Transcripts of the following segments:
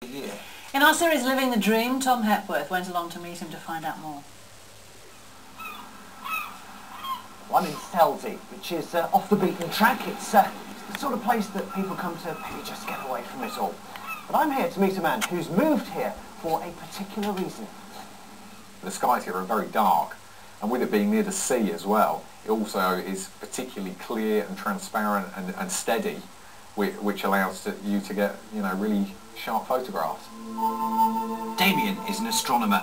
Yeah. In our series Living the Dream, Tom Hepworth went along to meet him to find out more. Well, I'm in Selby, which is off the beaten track. It's the sort of place that people come to maybe just get away from it all. But I'm here to meet a man who's moved here for a particular reason. The skies here are very dark, and with it being near the sea as well, it also is particularly clear and transparent and steady, which allows you to get, really sharp photographs. Damian is an astronomer.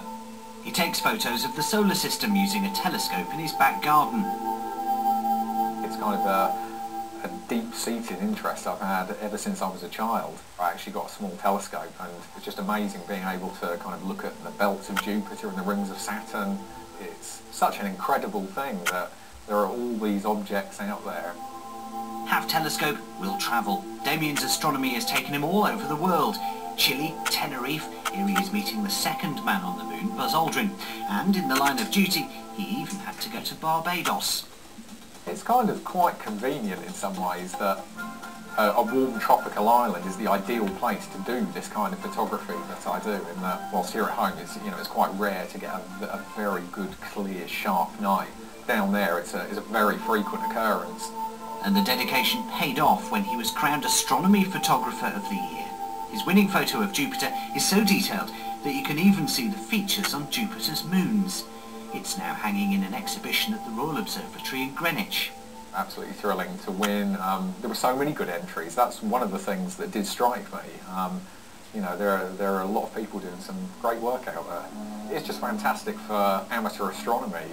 He takes photos of the solar system using a telescope in his back garden. It's kind of a deep-seated interest I've had ever since I was a child. I actually got a small telescope, and it's just amazing being able to kind of look at the belts of Jupiter and the rings of Saturn. It's such an incredible thing that there are all these objects out there. Have telescope, will travel. Damian's astronomy has taken him all over the world. Chile, Tenerife, here he is meeting the second man on the moon, Buzz Aldrin. And in the line of duty, he even had to go to Barbados. It's kind of quite convenient in some ways that a warm tropical island is the ideal place to do this kind of photography that I do, in that whilst here at home it's quite rare to get a very good, clear, sharp night. Down there it's a very frequent occurrence. And the dedication paid off when he was crowned Astronomy Photographer of the Year. His winning photo of Jupiter is so detailed that you can even see the features on Jupiter's moons. It's now hanging in an exhibition at the Royal Observatory in Greenwich. Absolutely thrilling to win. There were so many good entries. That's one of the things that did strike me. There are a lot of people doing some great work out there. It's just fantastic for amateur astronomy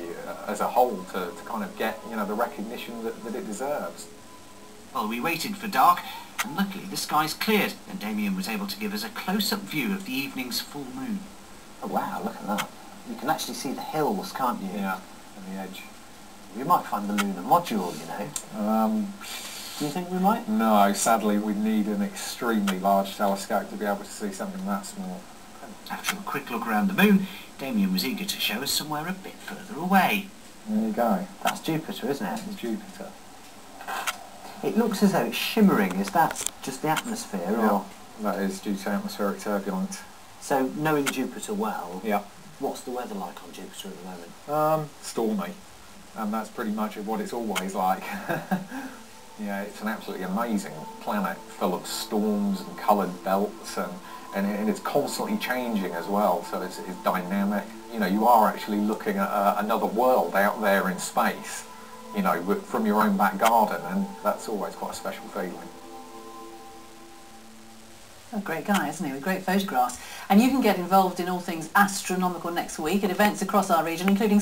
as a whole to kind of get the recognition that it deserves. Well, we waited for dark, and luckily the skies cleared, and Damian was able to give us a close-up view of the evening's full moon. Oh wow, look at that. You can actually see the hills, can't you? Yeah, on the edge. We might find the lunar module, Do you think we might? No, sadly we'd need an extremely large telescope to be able to see something that small. After a quick look around the moon, Damian was eager to show us somewhere a bit further away. There you go. That's Jupiter, isn't it? It's Jupiter. It looks as though it's shimmering. Is that just the atmosphere, or? That is due to atmospheric turbulence. So, knowing Jupiter well, yeah. What's the weather like on Jupiter at the moment? Stormy. And that's pretty much what it's always like. Yeah, it's an absolutely amazing planet, full of storms and coloured belts, and it's constantly changing as well, so it's dynamic. You are actually looking at another world out there in space, from your own back garden, and that's always quite a special feeling. A great guy, isn't he, with great photographs. And you can get involved in all things astronomical next week at events across our region, including